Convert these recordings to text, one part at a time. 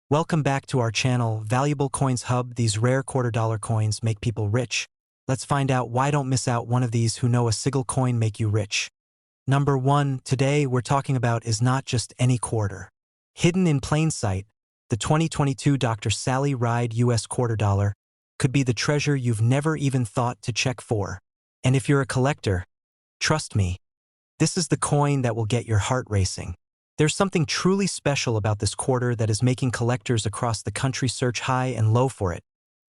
Welcome back to our channel, Valuable Coins Hub. These rare quarter-dollar coins make people rich. Let's find out why. Don't miss out one of these who know a single coin make you rich. Number 1, today we're talking about is not just any quarter. Hidden in plain sight, the 2022 Dr. Sally Ride US quarter dollar could be the treasure you've never even thought to check for. And if you're a collector, trust me, this is the coin that will get your heart racing. There's something truly special about this quarter that is making collectors across the country search high and low for it.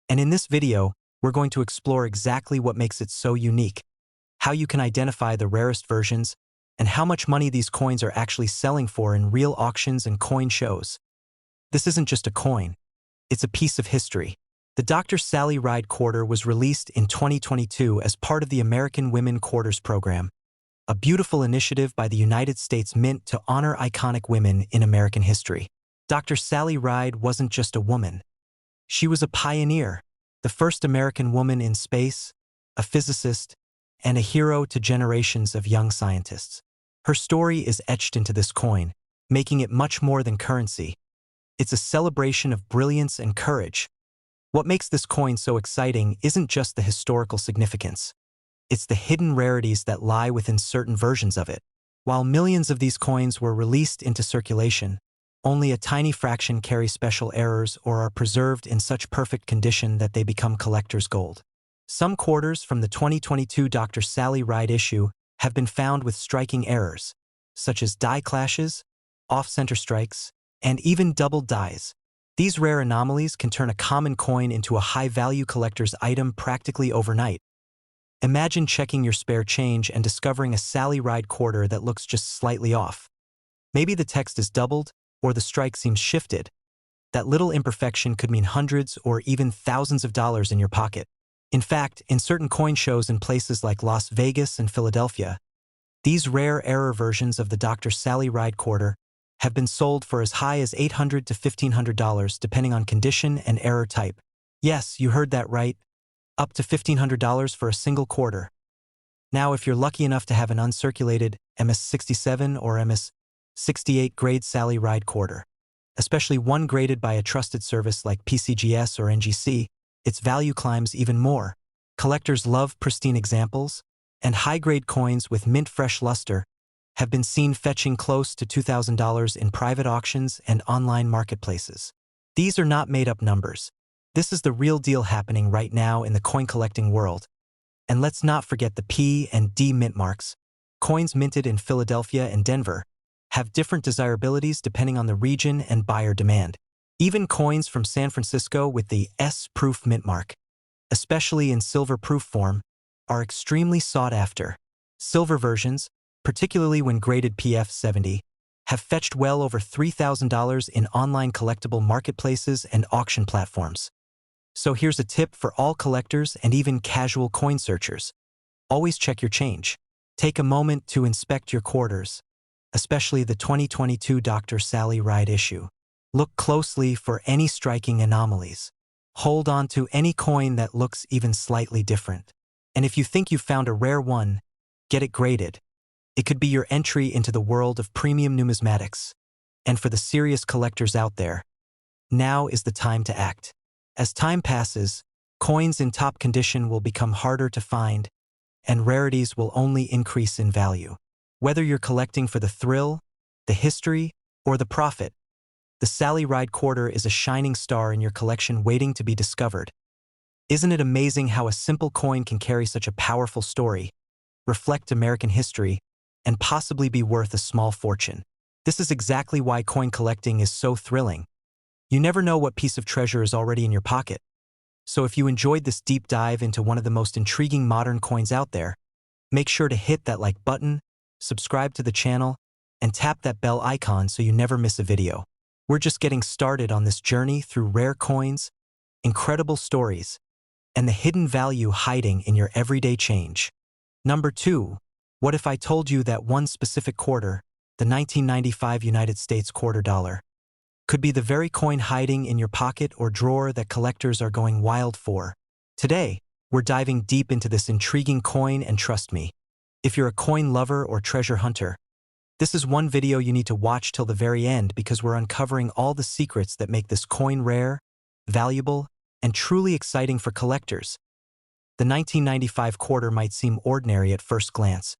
And in this video, we're going to explore exactly what makes it so unique, how you can identify the rarest versions, and how much money these coins are actually selling for in real auctions and coin shows. This isn't just a coin, it's a piece of history. The Dr. Sally Ride quarter was released in 2022 as part of the American Women Quarters program, a beautiful initiative by the United States Mint to honor iconic women in American history. Dr. Sally Ride wasn't just a woman. She was a pioneer, the first American woman in space, a physicist, and a hero to generations of young scientists. Her story is etched into this coin, making it much more than currency. It's a celebration of brilliance and courage. What makes this coin so exciting isn't just the historical significance. It's the hidden rarities that lie within certain versions of it. While millions of these coins were released into circulation, only a tiny fraction carry special errors or are preserved in such perfect condition that they become collector's gold. Some quarters from the 2022 Dr. Sally Ride issue have been found with striking errors, such as die clashes, off-center strikes, and even double dies. These rare anomalies can turn a common coin into a high-value collector's item practically overnight. Imagine checking your spare change and discovering a Sally Ride quarter that looks just slightly off. Maybe the text is doubled, or the strike seems shifted. That little imperfection could mean hundreds or even thousands of dollars in your pocket. In fact, in certain coin shows in places like Las Vegas and Philadelphia, these rare error versions of the Dr. Sally Ride quarter have been sold for as high as $800 to $1,500 depending on condition and error type. Yes, you heard that right. Up to $1,500 for a single quarter. Now, if you're lucky enough to have an uncirculated MS-67 or MS-68 grade Sally Ride quarter, especially one graded by a trusted service like PCGS or NGC, its value climbs even more. Collectors love pristine examples, and high-grade coins with mint-fresh luster have been seen fetching close to $2,000 in private auctions and online marketplaces. These are not made-up numbers. This is the real deal happening right now in the coin collecting world. And let's not forget the P and D mint marks. Coins minted in Philadelphia and Denver have different desirabilities depending on the region and buyer demand. Even coins from San Francisco with the S-proof mint mark, especially in silver-proof form, are extremely sought after. Silver versions, particularly when graded PF70, have fetched well over $3,000 in online collectible marketplaces and auction platforms. So here's a tip for all collectors and even casual coin searchers. Always check your change. Take a moment to inspect your quarters, especially the 2022 Dr. Sally Ride issue. Look closely for any striking anomalies. Hold on to any coin that looks even slightly different. And if you think you've found a rare one, get it graded. It could be your entry into the world of premium numismatics. And for the serious collectors out there, now is the time to act. As time passes, coins in top condition will become harder to find, and rarities will only increase in value. Whether you're collecting for the thrill, the history, or the profit, the Sally Ride quarter is a shining star in your collection waiting to be discovered. Isn't it amazing how a simple coin can carry such a powerful story, reflect American history, and possibly be worth a small fortune? This is exactly why coin collecting is so thrilling. You never know what piece of treasure is already in your pocket. So if you enjoyed this deep dive into one of the most intriguing modern coins out there, make sure to hit that like button, subscribe to the channel, and tap that bell icon so you never miss a video. We're just getting started on this journey through rare coins, incredible stories, and the hidden value hiding in your everyday change. Number 2, what if I told you that one specific quarter, the 1995 United States quarter dollar, could be the very coin hiding in your pocket or drawer that collectors are going wild for? Today, we're diving deep into this intriguing coin, and trust me, if you're a coin lover or treasure hunter, This is one video you need to watch till the very end because we're uncovering all the secrets that make this coin rare, valuable, and truly exciting for collectors. The 1995 quarter might seem ordinary at first glance,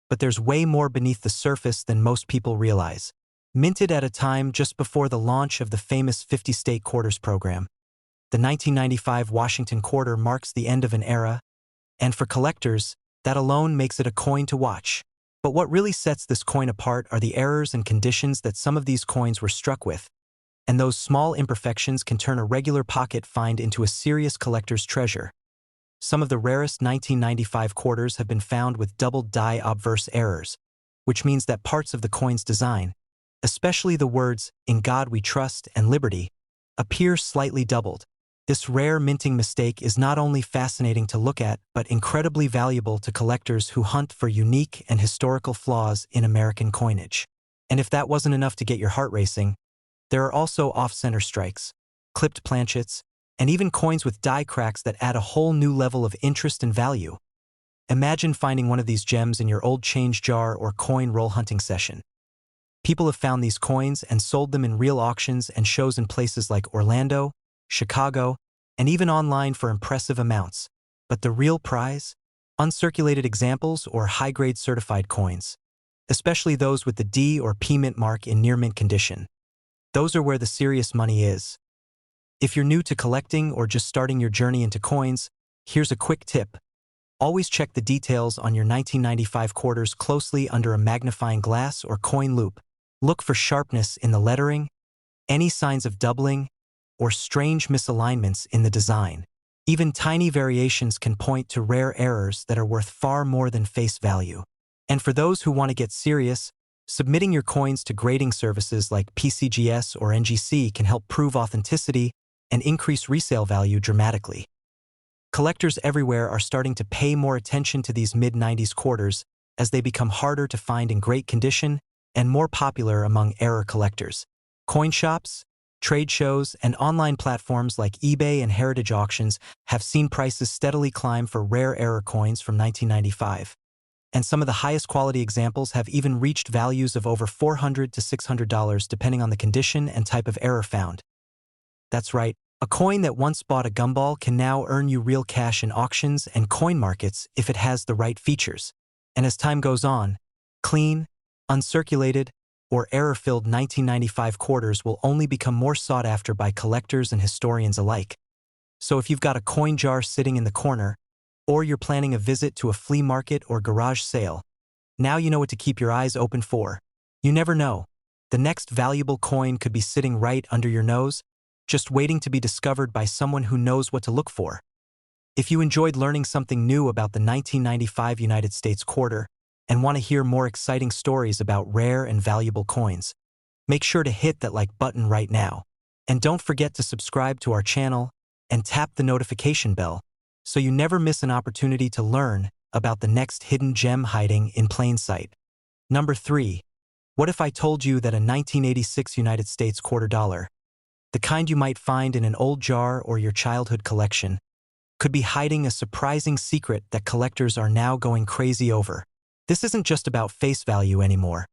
but there's way more beneath the surface than most people realize. Minted at a time just before the launch of the famous 50-state quarters program, the 1995 Washington quarter marks the end of an era, and for collectors, that alone makes it a coin to watch. But what really sets this coin apart are the errors and conditions that some of these coins were struck with, and those small imperfections can turn a regular pocket find into a serious collector's treasure. Some of the rarest 1995 quarters have been found with doubled die obverse errors, which means that parts of the coin's design, especially the words "In God We Trust" and "Liberty," appear slightly doubled. This rare minting mistake is not only fascinating to look at, but incredibly valuable to collectors who hunt for unique and historical flaws in American coinage. And if that wasn't enough to get your heart racing, there are also off-center strikes, clipped planchets, and even coins with die cracks that add a whole new level of interest and value. Imagine finding one of these gems in your old change jar or coin roll hunting session. People have found these coins and sold them in real auctions and shows in places like Orlando, Chicago, and even online for impressive amounts. But the real prize? Uncirculated examples or high-grade certified coins, especially those with the D or P mint mark in near-mint condition. Those are where the serious money is. If you're new to collecting or just starting your journey into coins, here's a quick tip. Always check the details on your 1995 quarters closely under a magnifying glass or coin loop. Look for sharpness in the lettering, any signs of doubling, or strange misalignments in the design. Even tiny variations can point to rare errors that are worth far more than face value. And for those who want to get serious, submitting your coins to grading services like PCGS or NGC can help prove authenticity and increase resale value dramatically. Collectors everywhere are starting to pay more attention to these mid-90s quarters as they become harder to find in great condition and more popular among error collectors. Coin shops, trade shows, and online platforms like eBay and Heritage Auctions have seen prices steadily climb for rare error coins from 1995. And some of the highest quality examples have even reached values of over $400 to $600 depending on the condition and type of error found. That's right, a coin that once bought a gumball can now earn you real cash in auctions and coin markets if it has the right features. And as time goes on, clean, uncirculated, or error-filled 1995 quarters will only become more sought after by collectors and historians alike. So if you've got a coin jar sitting in the corner, or you're planning a visit to a flea market or garage sale, now you know what to keep your eyes open for. You never know. The next valuable coin could be sitting right under your nose, just waiting to be discovered by someone who knows what to look for. If you enjoyed learning something new about the 1995 United States quarter, and want to hear more exciting stories about rare and valuable coins, make sure to hit that like button right now. And don't forget to subscribe to our channel and tap the notification bell so you never miss an opportunity to learn about the next hidden gem hiding in plain sight. Number 3. What if I told you that a 1986 United States quarter dollar, the kind you might find in an old jar or your childhood collection, could be hiding a surprising secret that collectors are now going crazy over? This isn't just about face value anymore.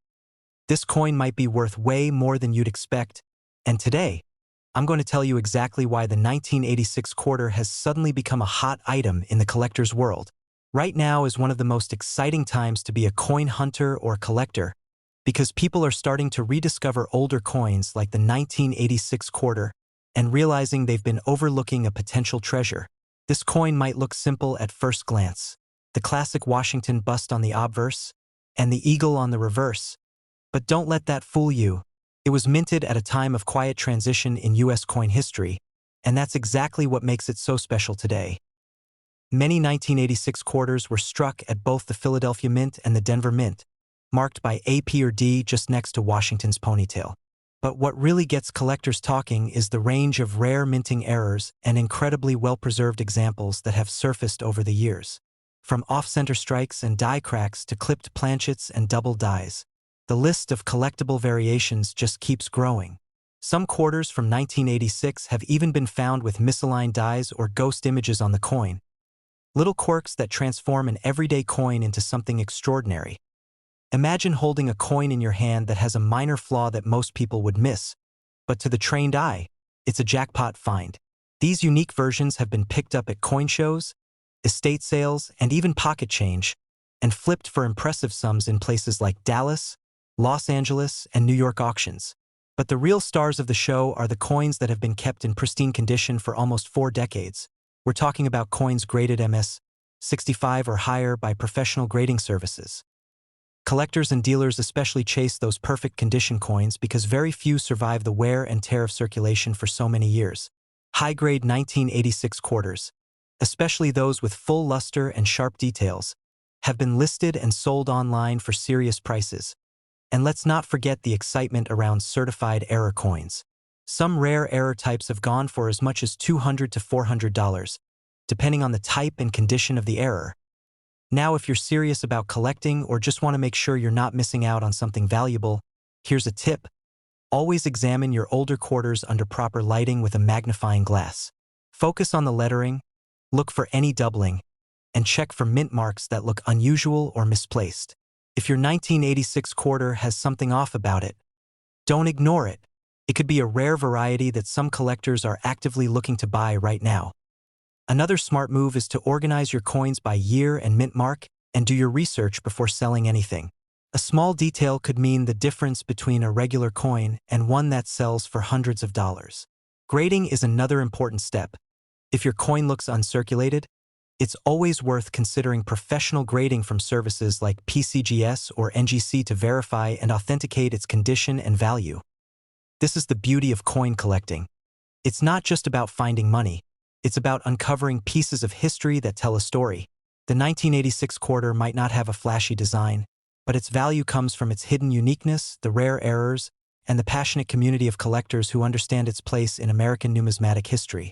This coin might be worth way more than you'd expect, and today, I'm going to tell you exactly why the 1986 quarter has suddenly become a hot item in the collector's world. Right now is one of the most exciting times to be a coin hunter or collector, because people are starting to rediscover older coins like the 1986 quarter and realizing they've been overlooking a potential treasure. This coin might look simple at first glance, the classic Washington bust on the obverse, and the eagle on the reverse. But don't let that fool you. It was minted at a time of quiet transition in U.S. coin history, and that's exactly what makes it so special today. Many 1986 quarters were struck at both the Philadelphia Mint and the Denver Mint, marked by A, P, or D just next to Washington's ponytail. But what really gets collectors talking is the range of rare minting errors and incredibly well-preserved examples that have surfaced over the years. From off-center strikes and die cracks to clipped planchets and double dies, the list of collectible variations just keeps growing. Some quarters from 1986 have even been found with misaligned dies or ghost images on the coin, little quirks that transform an everyday coin into something extraordinary. Imagine holding a coin in your hand that has a minor flaw that most people would miss, but to the trained eye, it's a jackpot find. These unique versions have been picked up at coin shows, estate sales, and even pocket change, and flipped for impressive sums in places like Dallas, Los Angeles, and New York auctions. But the real stars of the show are the coins that have been kept in pristine condition for almost 4 decades. We're talking about coins graded MS 65 or higher by professional grading services. Collectors and dealers especially chase those perfect condition coins because very few survive the wear and tear of circulation for so many years. High-grade 1986 quarters, especially those with full luster and sharp details, have been listed and sold online for serious prices. And let's not forget the excitement around certified error coins. Some rare error types have gone for as much as $200 to $400, depending on the type and condition of the error. Now, if you're serious about collecting or just want to make sure you're not missing out on something valuable, here's a tip. Always examine your older quarters under proper lighting with a magnifying glass. Focus on the lettering, look for any doubling, and check for mint marks that look unusual or misplaced. If your 1986 quarter has something off about it, don't ignore it. It could be a rare variety that some collectors are actively looking to buy right now. Another smart move is to organize your coins by year and mint mark and do your research before selling anything. A small detail could mean the difference between a regular coin and one that sells for hundreds of dollars. Grading is another important step. If your coin looks uncirculated, it's always worth considering professional grading from services like PCGS or NGC to verify and authenticate its condition and value. This is the beauty of coin collecting. It's not just about finding money. It's about uncovering pieces of history that tell a story. The 1986 quarter might not have a flashy design, but its value comes from its hidden uniqueness, the rare errors, and the passionate community of collectors who understand its place in American numismatic history.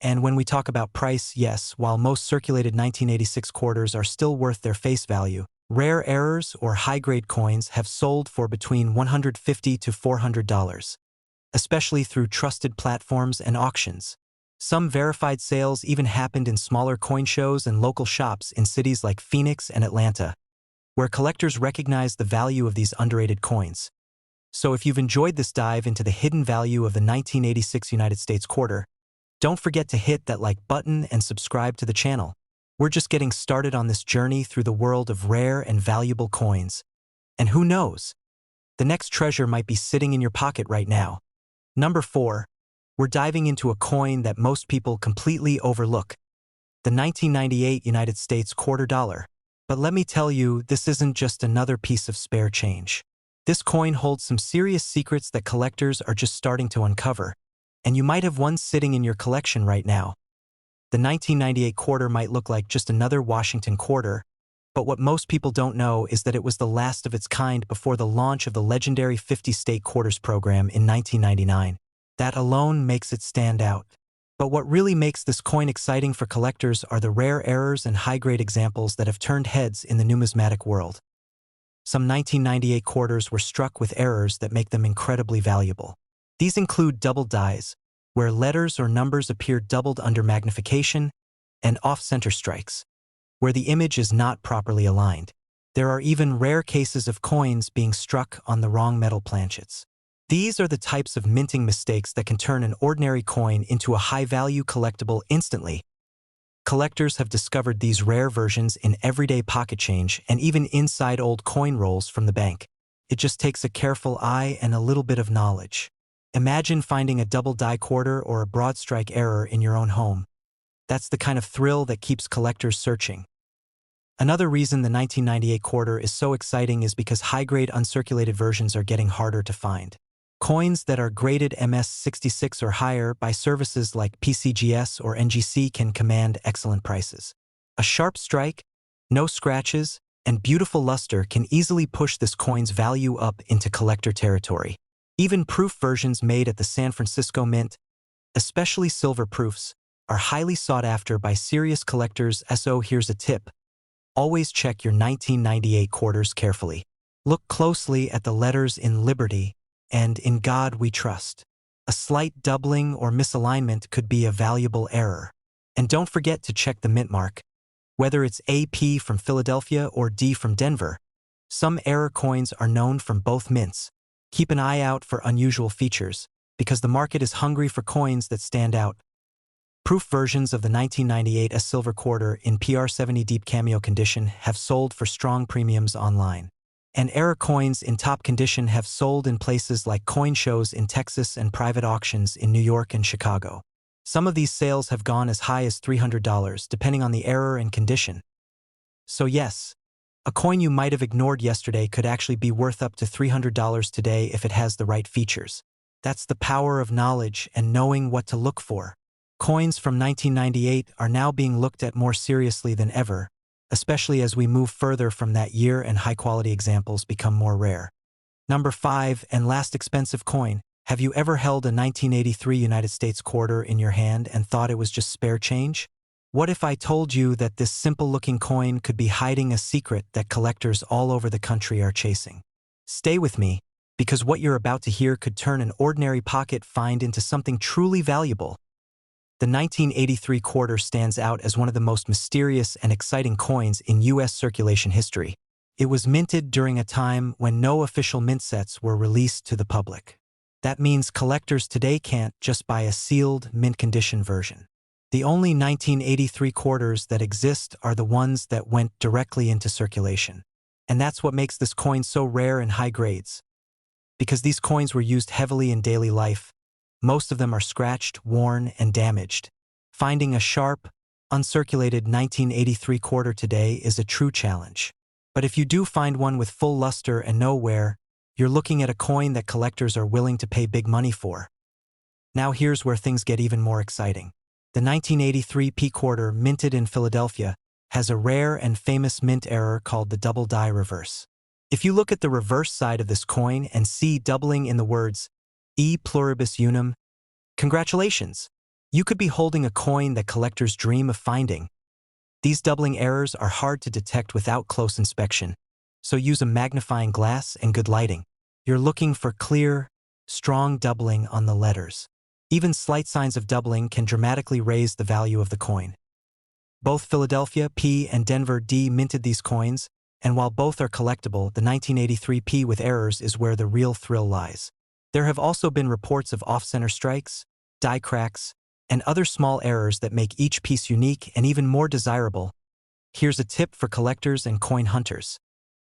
And when we talk about price, yes, while most circulated 1986 quarters are still worth their face value, rare errors or high-grade coins have sold for between $150 to $400, especially through trusted platforms and auctions. Some verified sales even happened in smaller coin shows and local shops in cities like Phoenix and Atlanta, where collectors recognize the value of these underrated coins. So if you've enjoyed this dive into the hidden value of the 1986 United States quarter, don't forget to hit that like button and subscribe to the channel. We're just getting started on this journey through the world of rare and valuable coins. And who knows? The next treasure might be sitting in your pocket right now. Number 4. We're diving into a coin that most people completely overlook, the 1998 United States quarter dollar. But let me tell you, this isn't just another piece of spare change. This coin holds some serious secrets that collectors are just starting to uncover, and you might have one sitting in your collection right now. The 1998 quarter might look like just another Washington quarter, but what most people don't know is that it was the last of its kind before the launch of the legendary 50-state quarters program in 1999. That alone makes it stand out. But what really makes this coin exciting for collectors are the rare errors and high-grade examples that have turned heads in the numismatic world. Some 1998 quarters were struck with errors that make them incredibly valuable. These include double dies, where letters or numbers appear doubled under magnification, and off-center strikes, where the image is not properly aligned. There are even rare cases of coins being struck on the wrong metal planchets. These are the types of minting mistakes that can turn an ordinary coin into a high-value collectible instantly. Collectors have discovered these rare versions in everyday pocket change and even inside old coin rolls from the bank. It just takes a careful eye and a little bit of knowledge. Imagine finding a double die quarter or a broad strike error in your own home. That's the kind of thrill that keeps collectors searching. Another reason the 1998 quarter is so exciting is because high-grade uncirculated versions are getting harder to find. Coins that are graded MS 66 or higher by services like PCGS or NGC can command excellent prices. A sharp strike, no scratches, and beautiful luster can easily push this coin's value up into collector territory. Even proof versions made at the San Francisco Mint, especially silver proofs, are highly sought after by serious collectors. So here's a tip. Always check your 1998 quarters carefully. Look closely at the letters in Liberty and In God We Trust. A slight doubling or misalignment could be a valuable error. And don't forget to check the mint mark. Whether it's AP from Philadelphia or D from Denver, Some error coins are known from both mints. Keep an eye out for unusual features, because the market is hungry for coins that stand out. Proof versions of the 1998 S silver quarter in PR70 deep cameo condition have sold for strong premiums online. And error coins in top condition have sold in places like coin shows in Texas and private auctions in New York and Chicago. Some of these sales have gone as high as $300, depending on the error and condition. So yes, a coin you might have ignored yesterday could actually be worth up to $300 today if it has the right features. That's the power of knowledge and knowing what to look for. Coins from 1998 are now being looked at more seriously than ever, especially as we move further from that year and high-quality examples become more rare. Number 5 and last expensive coin. Have you ever held a 1983 United States quarter in your hand and thought it was just spare change? What if I told you that this simple-looking coin could be hiding a secret that collectors all over the country are chasing? Stay with me, because what you're about to hear could turn an ordinary pocket find into something truly valuable. The 1983 quarter stands out as one of the most mysterious and exciting coins in U.S. circulation history. It was minted during a time when no official mint sets were released to the public. That means collectors today can't just buy a sealed, mint-condition version. The only 1983 quarters that exist are the ones that went directly into circulation. And that's what makes this coin so rare and high grades. Because these coins were used heavily in daily life, most of them are scratched, worn, and damaged. Finding a sharp, uncirculated 1983 quarter today is a true challenge. But if you do find one with full luster and no wear, you're looking at a coin that collectors are willing to pay big money for. Now here's where things get even more exciting. The 1983 P quarter, minted in Philadelphia, has a rare and famous mint error called the double die reverse. If you look at the reverse side of this coin and see doubling in the words E pluribus unum, congratulations! You could be holding a coin that collectors dream of finding. These doubling errors are hard to detect without close inspection, so use a magnifying glass and good lighting. You're looking for clear, strong doubling on the letters. Even slight signs of doubling can dramatically raise the value of the coin. Both Philadelphia P and Denver D minted these coins, and while both are collectible, the 1983 P with errors is where the real thrill lies. There have also been reports of off-center strikes, die cracks, and other small errors that make each piece unique and even more desirable. Here's a tip for collectors and coin hunters.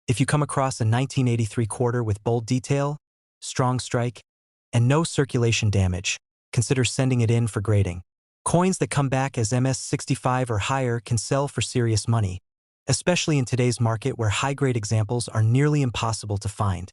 If you come across a 1983 quarter with bold detail, strong strike, and no circulation damage, consider sending it in for grading. Coins that come back as MS65 or higher can sell for serious money, especially in today's market where high-grade examples are nearly impossible to find.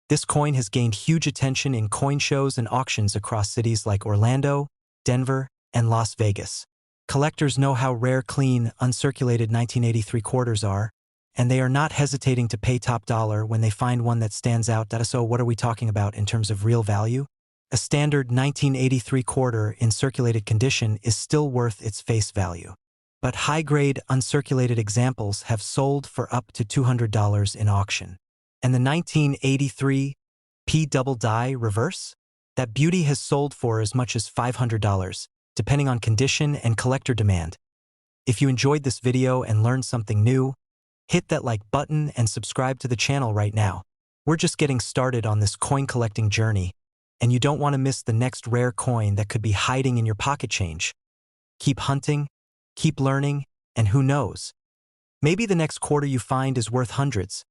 This coin has gained huge attention in coin shows and auctions across cities like Orlando, Denver, and Las Vegas. Collectors know how rare, clean, uncirculated 1983 quarters are, and they are not hesitating to pay top dollar when they find one that stands out. So what are we talking about in terms of real value? A standard 1983 quarter in circulated condition is still worth its face value. But high-grade, uncirculated examples have sold for up to $200 in auction. And the 1983 P double die reverse? That beauty has sold for as much as $500, depending on condition and collector demand. If you enjoyed this video and learned something new, hit that like button and subscribe to the channel right now. We're just getting started on this coin collecting journey, and you don't want to miss the next rare coin that could be hiding in your pocket change. Keep hunting, keep learning, and who knows? Maybe the next quarter you find is worth hundreds.